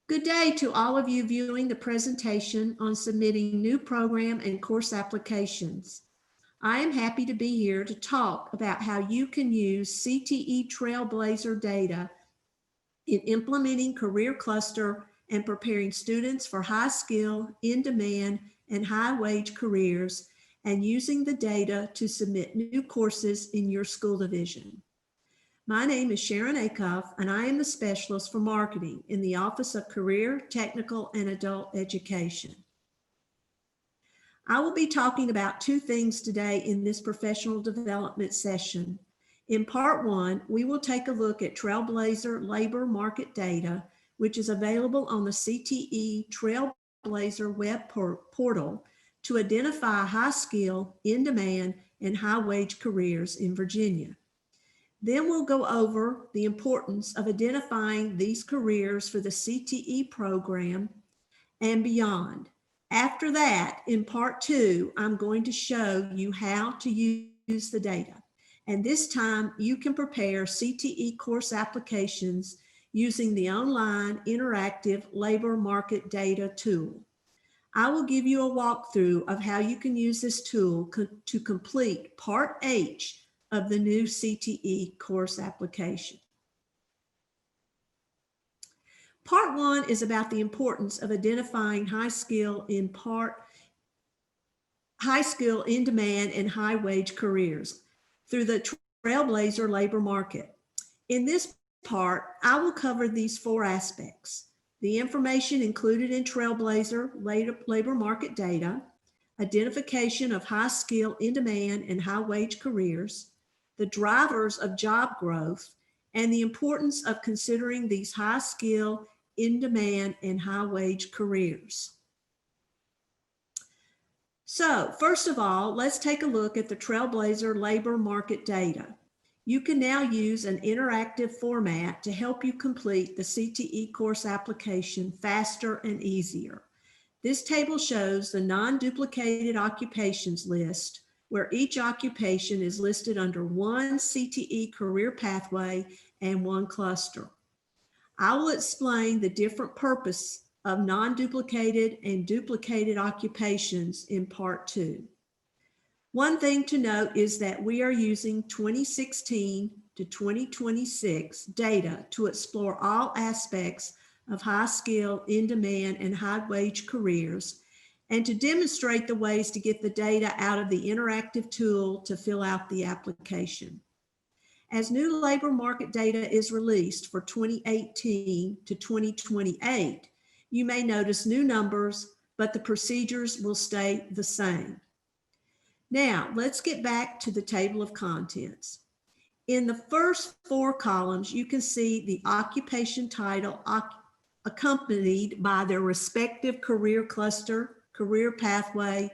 Good day to all of you viewing the presentation on submitting new program and course applications. I am happy to be here to talk about how you can use CTE Trailblazer Data in implementing career cluster and preparing students for high skill, in demand, and high wage careers, and using the data to submit new courses in your school division. My name is Sharon Acuff, and I am the specialist for marketing in the Office of Career, Technical, and Adult Education. I will be talking about two things today in this professional development session. In part one, we will take a look at Trailblazer labor market data, which is available on the CTE Trailblazer web portal to identify high skill, in demand, and high wage careers in Virginia. Then we'll go over the importance of identifying these careers for the CTE program and beyond. After that, in part two, I'm going to show you how to use the data. And this time you can prepare CTE course applications using the online interactive labor market data tool. I will give you a walkthrough of how you can use this tool to complete part H of the new CTE course application. Part one is about the importance of identifying high skill, in demand, and high wage careers through the Trailblazer labor market. In this part, I will cover these four aspects: the information included in Trailblazer labor market data, identification of high skill, in demand, and high wage careers, the drivers of job growth, and the importance of considering these high skill, in demand, and high wage careers. So first of all, let's take a look at the Trailblazer labor market data. You can now use an interactive format to help you complete the CTE course application faster and easier. This table shows the non-duplicated occupations list, where each occupation is listed under one CTE career pathway and one cluster. I will explain the different purpose of non-duplicated and duplicated occupations in part two. One thing to note is that we are using 2016 to 2026 data to explore all aspects of high skill, in demand, and high wage careers, and to demonstrate the ways to get the data out of the interactive tool to fill out the application. As new labor market data is released for 2018 to 2028, you may notice new numbers, but the procedures will stay the same. Now, let's get back to the table of contents. In the first four columns, you can see the occupation title accompanied by their respective career cluster, career pathway,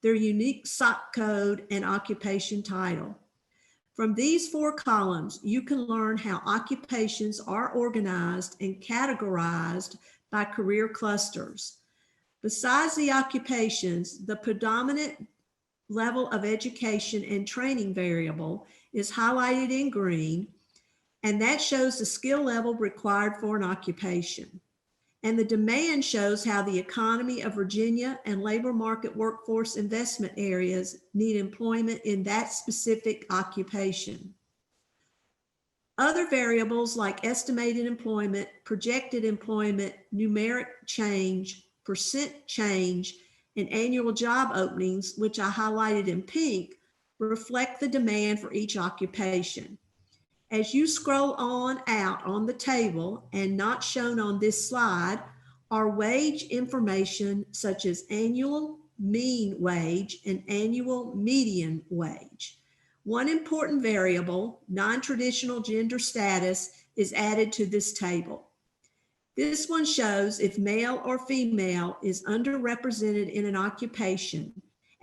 their unique SOC code, and occupation title. From these four columns, you can learn how occupations are organized and categorized by career clusters. Besides the occupations, the predominant level of education and training variable is highlighted in green, and that shows the skill level required for an occupation. And the demand shows how the economy of Virginia and labor market workforce investment areas need employment in that specific occupation. Other variables like estimated employment, projected employment, numeric change, percent change, and annual job openings, which I highlighted in pink, reflect the demand for each occupation. As you scroll on out on the table, and not shown on this slide, are wage information such as annual mean wage and annual median wage. One important variable, non-traditional gender status, is added to this table. This one shows if male or female is underrepresented in an occupation,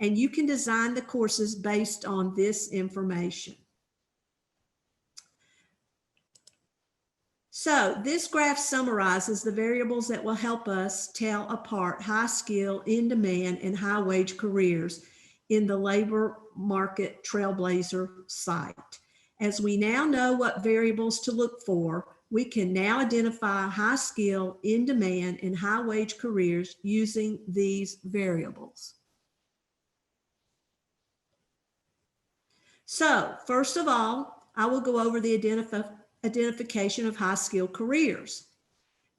and you can design the courses based on this information. So this graph summarizes the variables that will help us tell apart high skill, in demand, and high wage careers in the labor market Trailblazer site. As we now know what variables to look for, we can now identify high skill, in demand, and high wage careers using these variables. So first of all, I will go over the identification of high skill careers.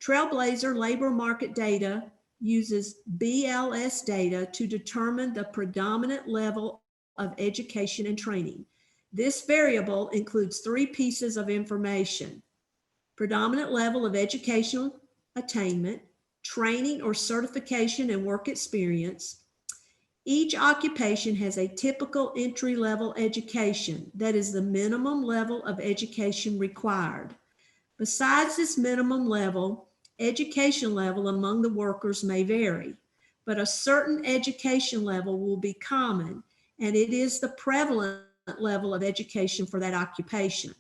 Trailblazer labor market data uses BLS data to determine the predominant level of education and training. This variable includes 3 pieces of information: predominant level of educational attainment, training or certification and work experience. Each occupation has a typical entry-level education, that is the minimum level of education required. Besides this minimum level, education level among the workers may vary, but a certain education level will be common, and it is the prevalent level of education for that occupation.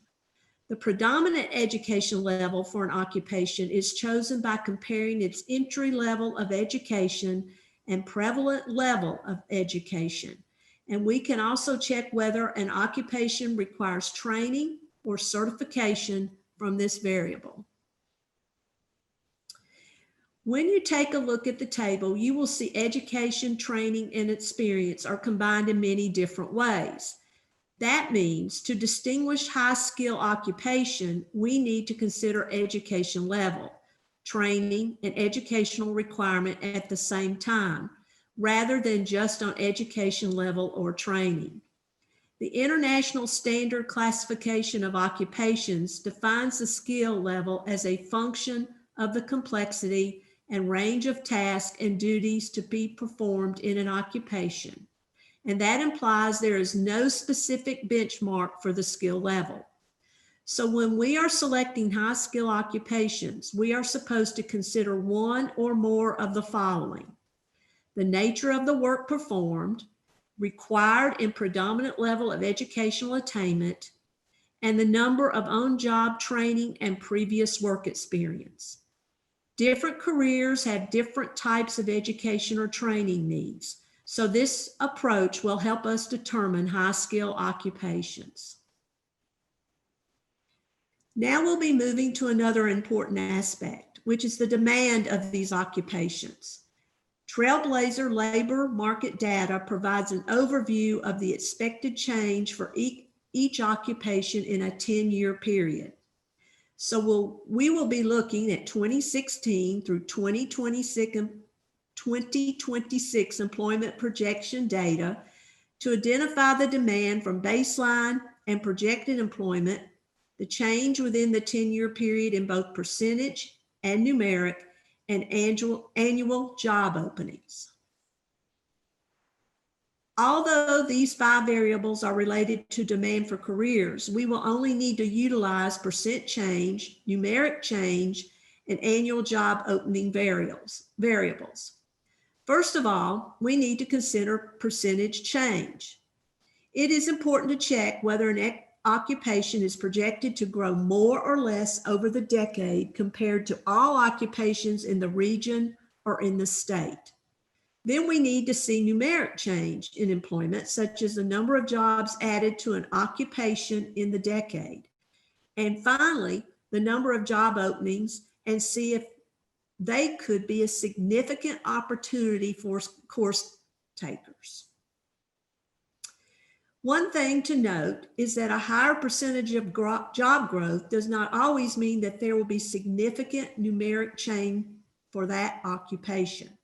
The predominant education level for an occupation is chosen by comparing its entry level of education and prevalent level of education. And we can also check whether an occupation requires training or certification from this variable. When you take a look at the table, you will see education, training, and experience are combined in many different ways. That means to distinguish high skill occupation, we need to consider education level, training, and educational requirement at the same time, rather than just on education level or training. The International Standard Classification of Occupations defines the skill level as a function of the complexity and range of tasks and duties to be performed in an occupation. And that implies there is no specific benchmark for the skill level. So when we are selecting high skill occupations, we are supposed to consider one or more of the following: the nature of the work performed, required and predominant level of educational attainment, and the number of on-job training and previous work experience. Different careers have different types of education or training needs, so this approach will help us determine high skill occupations. Now we'll be moving to another important aspect, which is the demand of these occupations. Trailblazer labor market data provides an overview of the expected change for each occupation in a 10-year period. So we will be looking at 2016 through 2026 employment projection data to identify the demand from baseline and projected employment, the change within the 10-year period in both percentage and numeric, and annual job openings. Although these 5 variables are related to demand for careers, we will only need to utilize percent change, numeric change, and annual job opening variables. First of all, we need to consider percentage change. It is important to check whether an occupation is projected to grow more or less over the decade compared to all occupations in the region or in the state. Then we need to see numeric change in employment, such as the number of jobs added to an occupation in the decade. And finally, the number of job openings, and see if they could be a significant opportunity for course takers. One thing to note is that a higher percentage of job growth does not always mean that there will be significant numeric change for that occupation.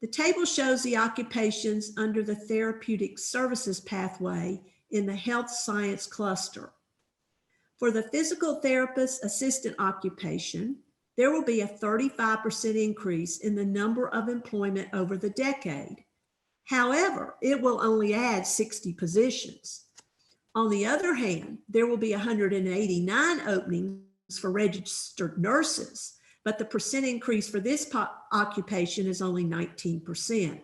The table shows the occupations under the therapeutic services pathway in the health science cluster. For the physical therapist assistant occupation, there will be a 35% increase in the number of employment over the decade. However, it will only add 60 positions. On the other hand, there will be 189 openings for registered nurses, but the percent increase for this occupation is only 19%.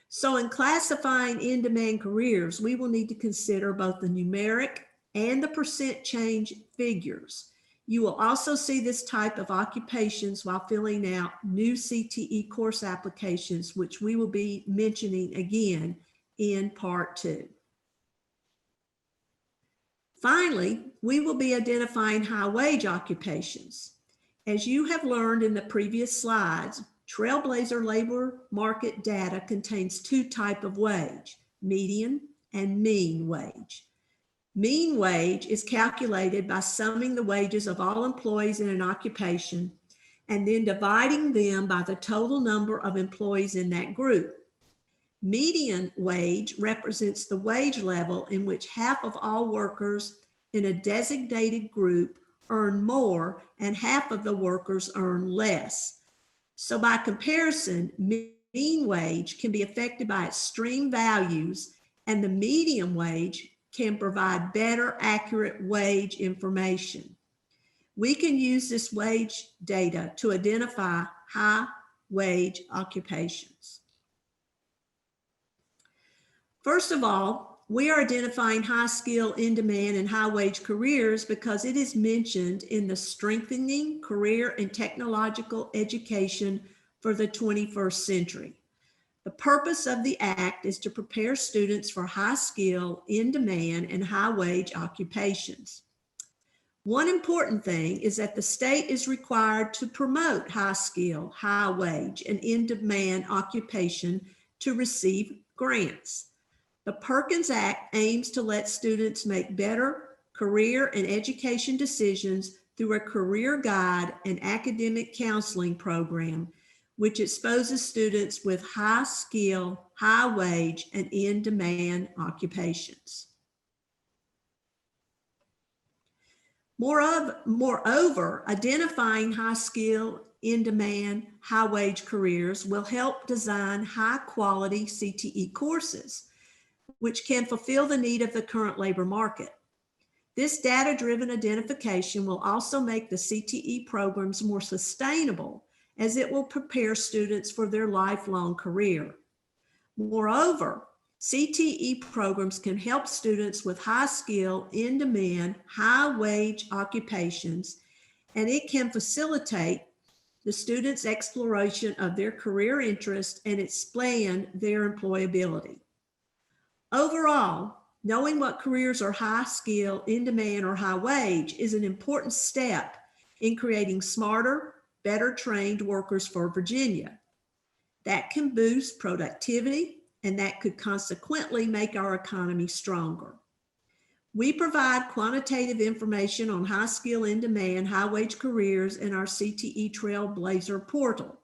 So in classifying in-demand careers, we will need to consider both the numeric and the percent change figures. You will also see this type of occupations while filling out new CTE course applications, which we will be mentioning again in part 2. Finally, we will be identifying high-wage occupations. As you have learned in the previous slides, Trailblazer labor market data contains two types of wage, median and mean wage. Mean wage is calculated by summing the wages of all employees in an occupation and then dividing them by the total number of employees in that group. Median wage represents the wage level in which half of all workers in a designated group earn more and half of the workers earn less. So by comparison, mean wage can be affected by extreme values, and the median wage can provide better, accurate wage information. We can use this wage data to identify high wage occupations. First of all, we are identifying high skill, in demand, and high wage careers because it is mentioned in the Strengthening Career and Technological Education for the 21st Century. The purpose of the Act is to prepare students for high skill, in demand, and high wage occupations. One important thing is that the state is required to promote high skill, high wage, and in demand occupation to receive grants. The Perkins Act aims to let students make better career and education decisions through a career guide and academic counseling program, which exposes students with high skill, high wage, and in-demand occupations. Moreover, identifying high skill, in-demand, high wage careers will help design high-quality CTE courses, which can fulfill the need of the current labor market. This data-driven identification will also make the CTE programs more sustainable, as it will prepare students for their lifelong career. Moreover, CTE programs can help students with high skill, in-demand, high-wage occupations, and it can facilitate the students' exploration of their career interests and expand their employability. Overall, knowing what careers are high skill, in demand, or high wage is an important step in creating smarter, better trained workers for Virginia. That can boost productivity, and that could consequently make our economy stronger. We provide quantitative information on high skill, in demand, high wage careers in our CTE Trailblazer portal.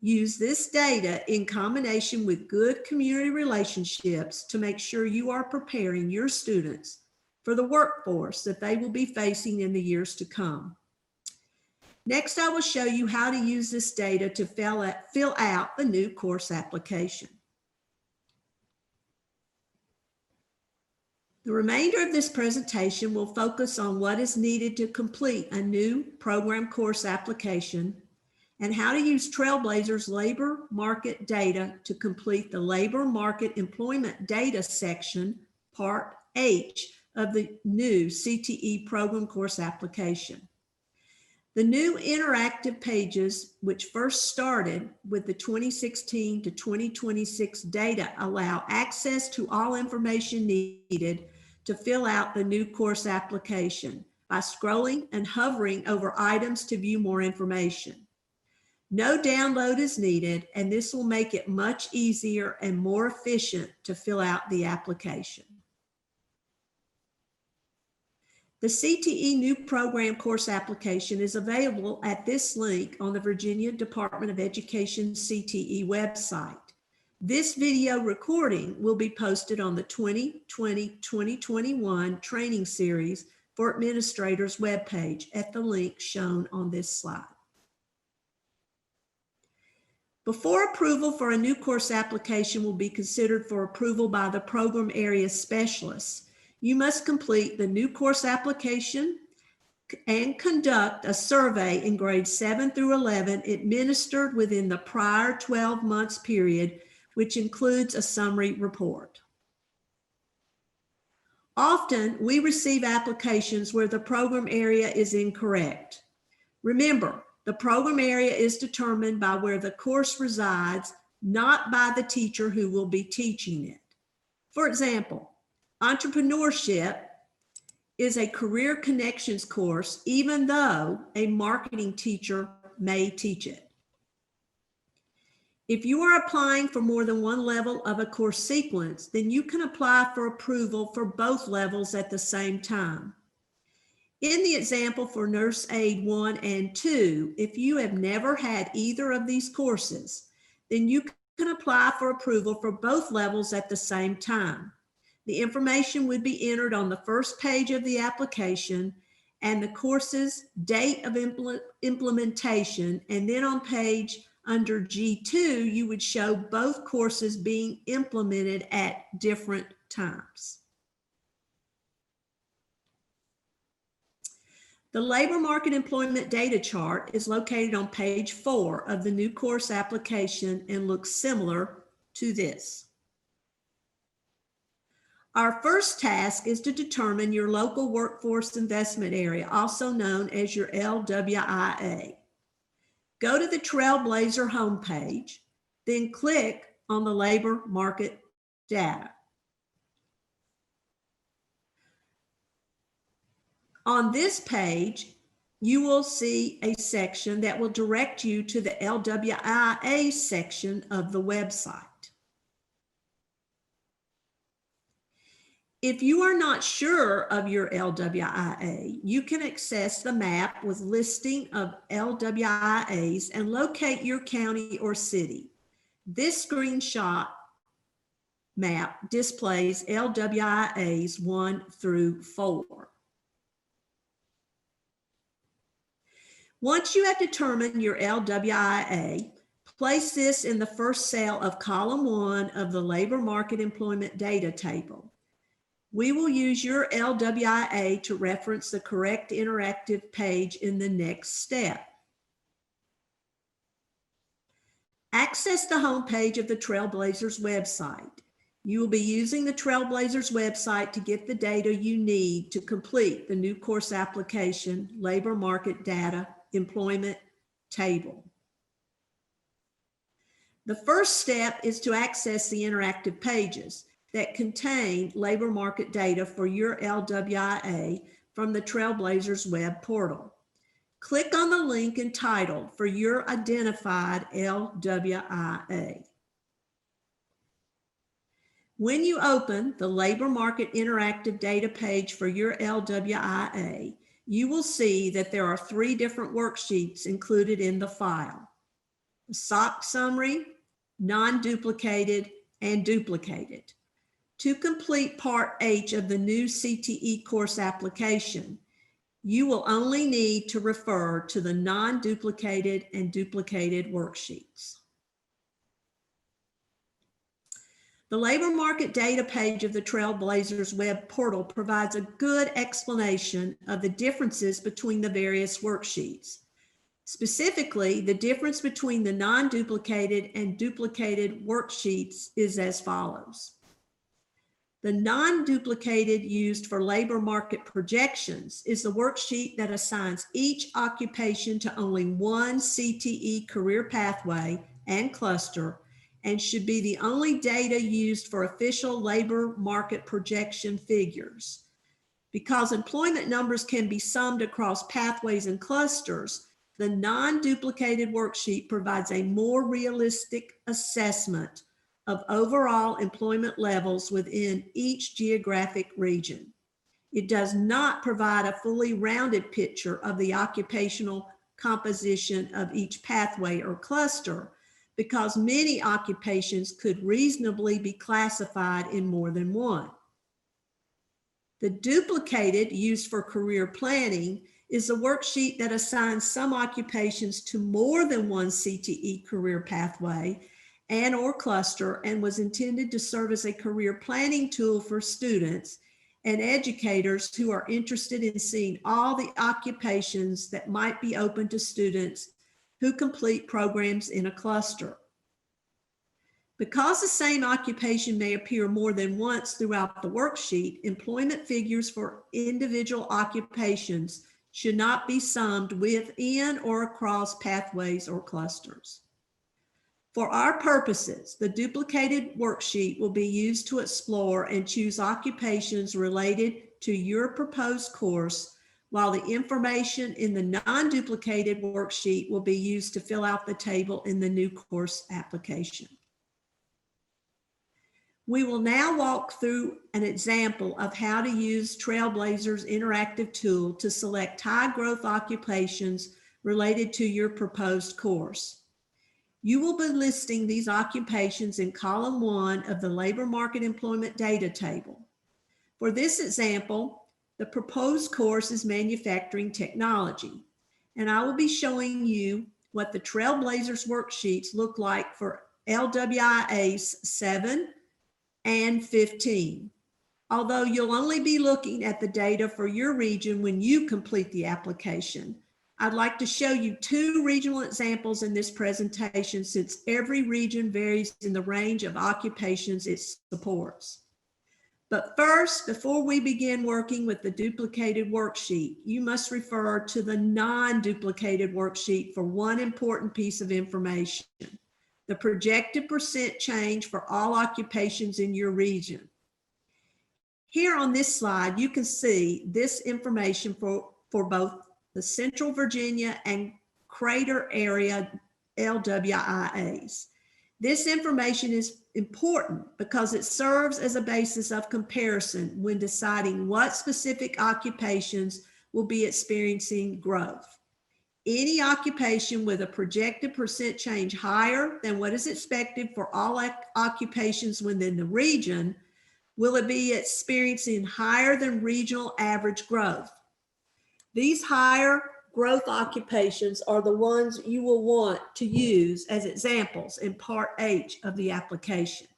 Use this data in combination with good community relationships to make sure you are preparing your students for the workforce that they will be facing in the years to come. Next, I will show you how to use this data to fill out the new course application. The remainder of this presentation will focus on what is needed to complete a new program course application and how to use Trailblazer's labor market data to complete the labor market employment data section, part H of the new CTE program course application. The new interactive pages, which first started with the 2016 to 2026 data, allow access to all information needed to fill out the new course application by scrolling and hovering over items to view more information. No download is needed, and this will make it much easier and more efficient to fill out the application. The CTE new program course application is available at this link on the Virginia Department of Education CTE website. This video recording will be posted on the 2020-2021 training series for administrators webpage at the link shown on this slide. Before approval for a new course application will be considered for approval by the program area specialists, you must complete the new course application and conduct a survey in grades 7 through 11 administered within the prior 12 months period, which includes a summary report. Often, we receive applications where the program area is incorrect. Remember, the program area is determined by where the course resides, not by the teacher who will be teaching it. For example, entrepreneurship is a career connections course, even though a marketing teacher may teach it. If you are applying for more than one level of a course sequence, then you can apply for approval for both levels at the same time. In the example for Nurse Aid 1 and 2, if you have never had either of these courses, then you can apply for approval for both levels at the same time. The information would be entered on the first page of the application and the course's date of implementation, and then on page under G2, you would show both courses being implemented at different times. The labor market employment data chart is located on page 4 of the new course application and looks similar to this. Our first task is to determine your local workforce investment area, also known as your LWIA. Go to the Trailblazer homepage, then click on the labor market data. On this page, you will see a section that will direct you to the LWIA section of the website. If you are not sure of your LWIA, you can access the map with listing of LWIAs and locate your county or city. This screenshot map displays LWIAs 1 through 4. Once you have determined your LWIA, place this in the first cell of column 1 of the labor market employment data table. We will use your LWIA to reference the correct interactive page in the next step. Access the homepage of the Trailblazers website. You will be using the Trailblazers website to get the data you need to complete the new course application, labor market data, employment table. The first step is to access the interactive pages that contain labor market data for your LWIA from the Trailblazers web portal. Click on the link entitled for your identified LWIA. When you open the labor market interactive data page for your LWIA, you will see that there are 3 different worksheets included in the file: the SOC summary, non-duplicated, and duplicated. To complete Part H of the new CTE course application, you will only need to refer to the non-duplicated and duplicated worksheets. The labor market data page of the Trailblazers web portal provides a good explanation of the differences between the various worksheets. Specifically, the difference between the non-duplicated and duplicated worksheets is as follows. The non-duplicated used for labor market projections is the worksheet that assigns each occupation to only one CTE career pathway and cluster, and should be the only data used for official labor market projection figures. Because employment numbers can be summed across pathways and clusters, the non-duplicated worksheet provides a more realistic assessment of overall employment levels within each geographic region. It does not provide a fully rounded picture of the occupational composition of each pathway or cluster, because many occupations could reasonably be classified in more than one. The duplicated, used for career planning, is a worksheet that assigns some occupations to more than one CTE career pathway and or cluster, and was intended to serve as a career planning tool for students and educators who are interested in seeing all the occupations that might be open to students who complete programs in a cluster. Because the same occupation may appear more than once throughout the worksheet, employment figures for individual occupations should not be summed within or across pathways or clusters. For our purposes, the duplicated worksheet will be used to explore and choose occupations related to your proposed course, while the information in the non-duplicated worksheet will be used to fill out the table in the new course application. We will now walk through an example of how to use Trailblazer's interactive tool to select high growth occupations related to your proposed course. You will be listing these occupations in column 1 of the labor market employment data table. For this example, the proposed course is manufacturing technology, and I will be showing you what the Trailblazers worksheets look like for LWIAs 7 and 15. Although you'll only be looking at the data for your region when you complete the application, I'd like to show you 2 regional examples in this presentation, since every region varies in the range of occupations it supports. But first, before we begin working with the duplicated worksheet, you must refer to the non-duplicated worksheet for one important piece of information: the projected percent change for all occupations in your region. Here on this slide, you can see this information for both the Central Virginia and Crater area LWIAs. This information is important because it serves as a basis of comparison when deciding what specific occupations will be experiencing growth. Any occupation with a projected percent change higher than what is expected for all occupations within the region will it be experiencing higher than regional average growth. These higher growth occupations are the ones you will want to use as examples in Part H of the application.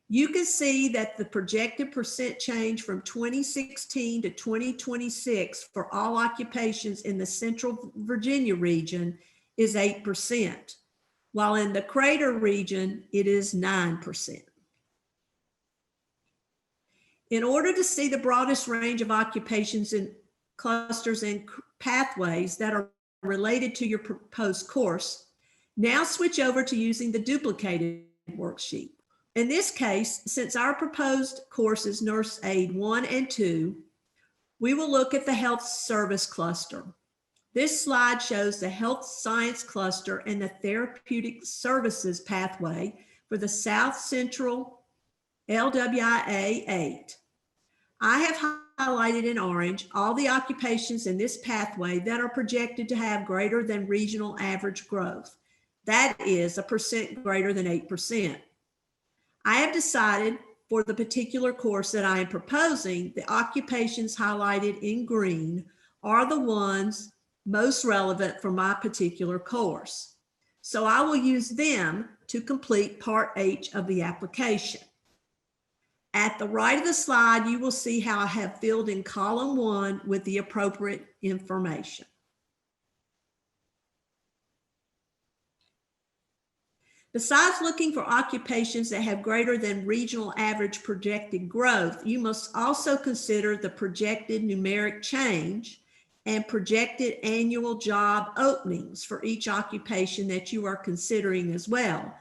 You can see that the projected percent change from 2016 to 2026 for all occupations in the Central Virginia region is 8%, while in the Crater region, it is 9%. In order to see the broadest range of occupations in clusters and pathways that are related to your proposed course, now switch over to using the duplicated worksheet. In this case, since our proposed course is Nurse Aid 1 and 2, we will look at the Health Service cluster. This slide shows the Health Science cluster and the Therapeutic Services pathway for the South Central LWIA 8. I have highlighted in orange all the occupations in this pathway that are projected to have greater than regional average growth. That is a percent greater than 8%. I have decided for the particular course that I am proposing, the occupations highlighted in green are the ones most relevant for my particular course. So I will use them to complete Part H of the application. At the right of the slide, you will see how I have filled in column 1 with the appropriate information. Besides looking for occupations that have greater than regional average projected growth, you must also consider the projected numeric change and projected annual job openings for each occupation that you are considering as well,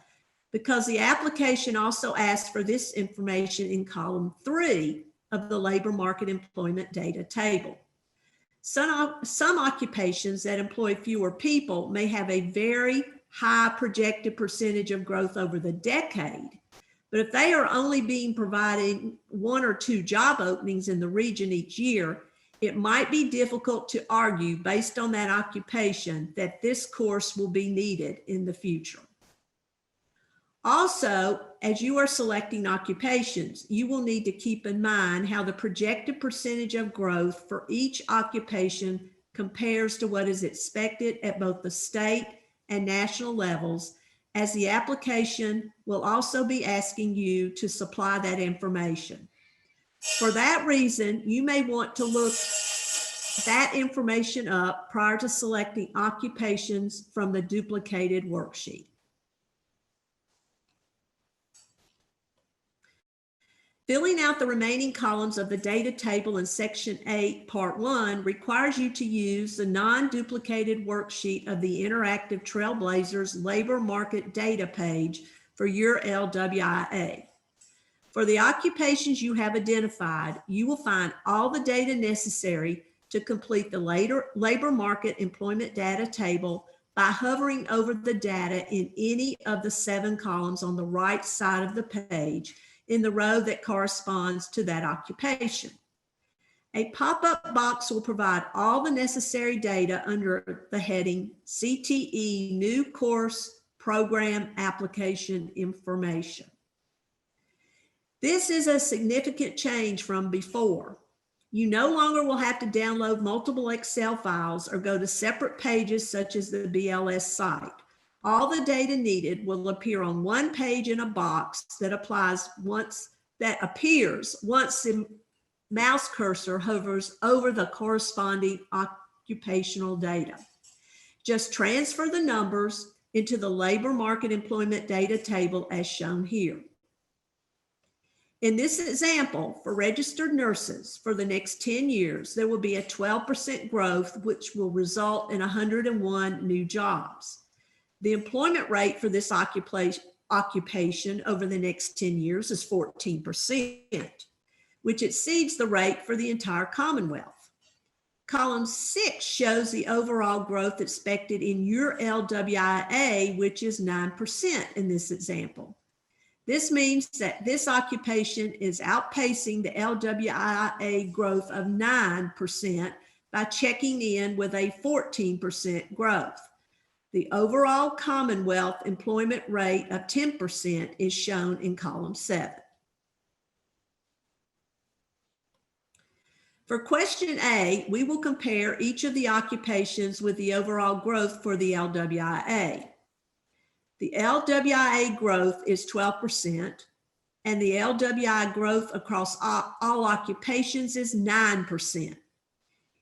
because the application also asks for this information in column 3 of the labor market employment data table. Some occupations that employ fewer people may have a very high projected percentage of growth over the decade, but if they are only being provided 1 or 2 job openings in the region each year, it might be difficult to argue based on that occupation that this course will be needed in the future. Also, as you are selecting occupations, you will need to keep in mind how the projected percentage of growth for each occupation compares to what is expected at both the state and national levels, as the application will also be asking you to supply that information. For that reason, you may want to look that information up prior to selecting occupations from the duplicated worksheet. Filling out the remaining columns of the data table in Section 8, Part 1 requires you to use the non-duplicated worksheet of the interactive Trailblazers labor market data page for your LWIA. For the occupations you have identified, you will find all the data necessary to complete the labor market employment data table by hovering over the data in any of the 7 columns on the right side of the page in the row that corresponds to that occupation. A pop-up box will provide all the necessary data under the heading CTE New Course Program Application Information. This is a significant change from before. You no longer will have to download multiple Excel files or go to separate pages such as the BLS site. All the data needed will appear on one page in a box that appears once the mouse cursor hovers over the corresponding occupational data. Just transfer the numbers into the labor market employment data table as shown here. In this example, for registered nurses for the next 10 years, there will be a 12% growth, which will result in 101 new jobs. The employment rate for this occupation over the next 10 years is 14%, which exceeds the rate for the entire Commonwealth. Column 6 shows the overall growth expected in your LWIA, which is 9% in this example. This means that this occupation is outpacing the LWIA growth of 9% by checking in with a 14% growth. The overall Commonwealth employment rate of 10% is shown in column 7. For question A, we will compare each of the occupations with the overall growth for the LWIA. The LWIA growth is 12%, and the LWI growth across all occupations is 9%.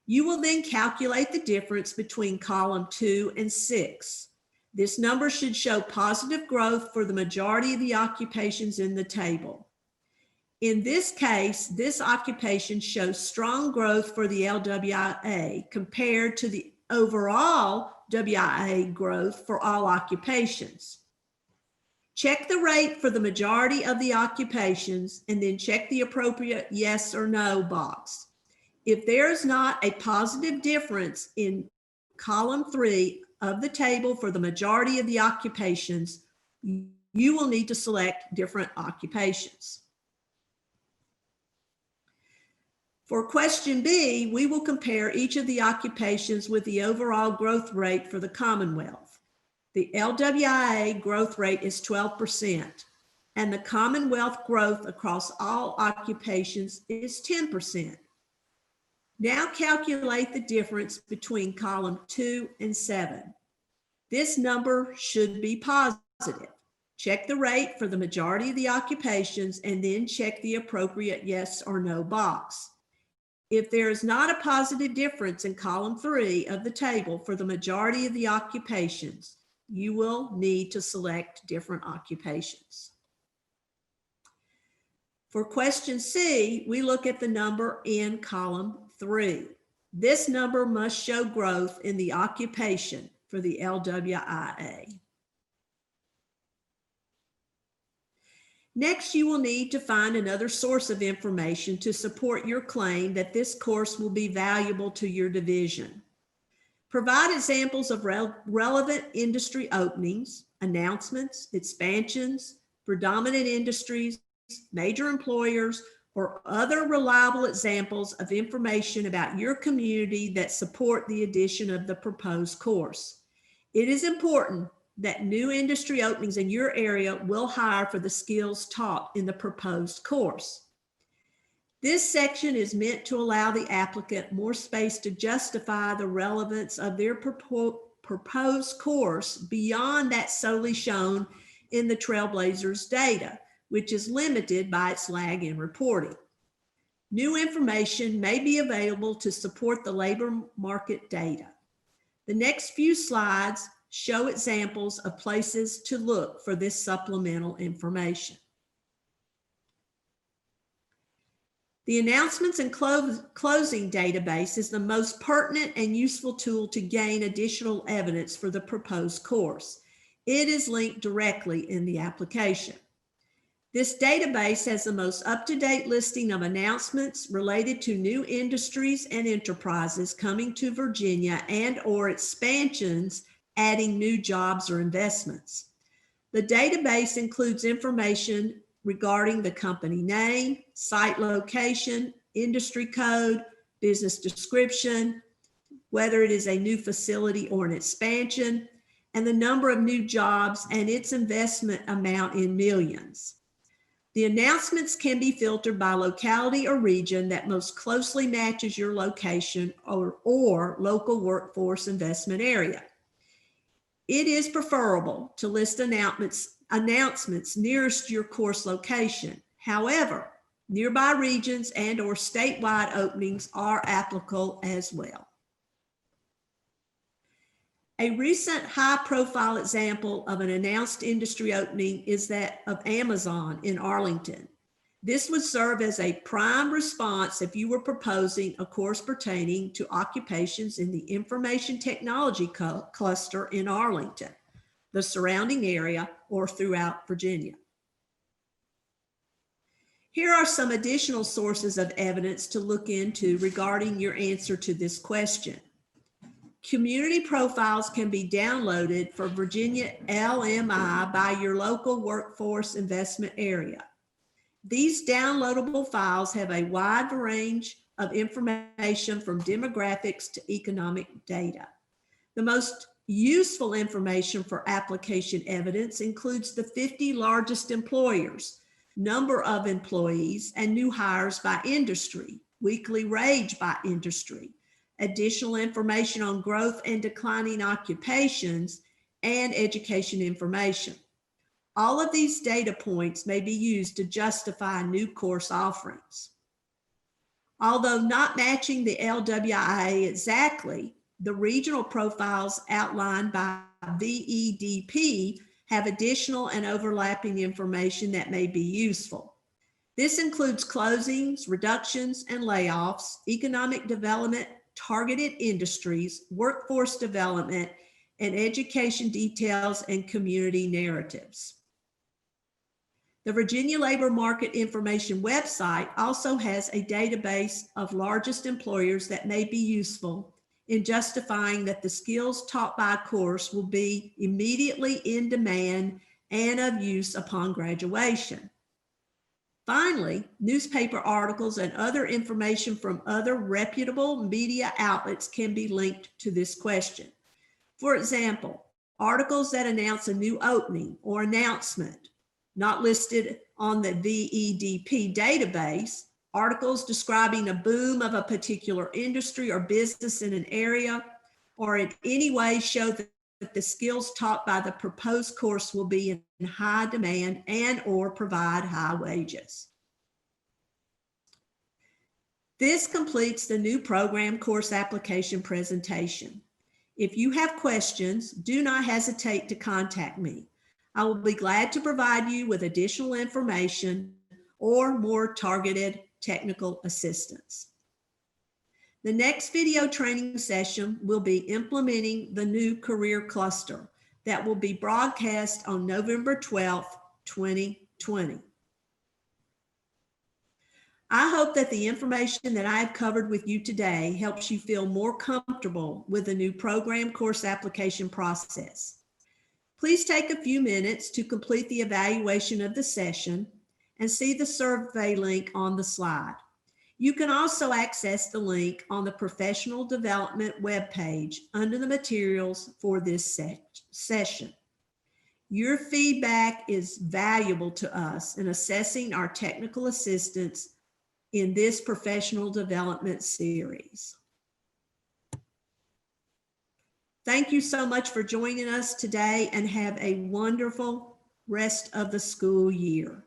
You will then calculate the difference between column 2 and 6. This number should show positive growth for the majority of the occupations in the table. In this case, this occupation shows strong growth for the LWIA compared to the overall WIA growth for all occupations. Check the rate for the majority of the occupations and then check the appropriate yes or no box. If there is not a positive difference in column 3 of the table for the majority of the occupations, you will need to select different occupations. For question B, we will compare each of the occupations with the overall growth rate for the Commonwealth. The LWIA growth rate is 12%, and the Commonwealth growth across all occupations is 10%. Now calculate the difference between column 2 and 7. This number should be positive. Check the rate for the majority of the occupations and then check the appropriate yes or no box. If there is not a positive difference in column 3 of the table for the majority of the occupations, you will need to select different occupations. For question C, we look at the number in column 3. This number must show growth in the occupation for the LWIA. Next, you will need to find another source of information to support your claim that this course will be valuable to your division. Provide examples of relevant industry openings, announcements, expansions, predominant industries, major employers, or other reliable examples of information about your community that support the addition of the proposed course. It is important that new industry openings in your area will hire for the skills taught in the proposed course. This section is meant to allow the applicant more space to justify the relevance of their proposed course beyond that solely shown in the Trailblazer's data, which is limited by its lag in reporting. New information may be available to support the labor market data. The next few slides show examples of places to look for this supplemental information. The announcements and closing database is the most pertinent and useful tool to gain additional evidence for the proposed course. It is linked directly in the application. This database has the most up-to-date listing of announcements related to new industries and enterprises coming to Virginia and/or expansions adding new jobs or investments. The database includes information regarding the company name, site location, industry code, business description, whether it is a new facility or an expansion, and the number of new jobs and its investment amount in millions. The announcements can be filtered by locality or region that most closely matches your location or local workforce investment area. It is preferable to list announcements nearest your course location. However, nearby regions and/or statewide openings are applicable as well. A recent high-profile example of an announced industry opening is that of Amazon in Arlington. This would serve as a prime response if you were proposing a course pertaining to occupations in the information technology cluster in Arlington, the surrounding area, or throughout Virginia. Here are some additional sources of evidence to look into regarding your answer to this question. Community profiles can be downloaded for Virginia LMI by your local workforce investment area. These downloadable files have a wide range of information from demographics to economic data. The most useful information for application evidence includes the 50 largest employers, number of employees, and new hires by industry, weekly wage by industry, additional information on growth and declining occupations, and education information. All of these data points may be used to justify new course offerings. Although not matching the LWIA exactly, the regional profiles outlined by VEDP have additional and overlapping information that may be useful. This includes closings, reductions, and layoffs, economic development, targeted industries, workforce development, and education details and community narratives. The Virginia Labor Market Information website also has a database of largest employers that may be useful in justifying that the skills taught by a course will be immediately in demand and of use upon graduation. Finally, newspaper articles and other information from other reputable media outlets can be linked to this question. For example, articles that announce a new opening or announcement not listed on the VEDP database, articles describing a boom of a particular industry or business in an area, or in any way show that the skills taught by the proposed course will be in high demand and/or provide high wages. This completes the new program course application presentation. If you have questions, do not hesitate to contact me. I will be glad to provide you with additional information or more targeted technical assistance. The next video training session will be implementing the new career cluster that will be broadcast on November 12th, 2020. I hope that the information that I have covered with you today helps you feel more comfortable with the new program course application process. Please take a few minutes to complete the evaluation of the session and see the survey link on the slide. You can also access the link on the professional development webpage under the materials for this session. Your feedback is valuable to us in assessing our technical assistance in this professional development series. Thank you so much for joining us today, and have a wonderful rest of the school year.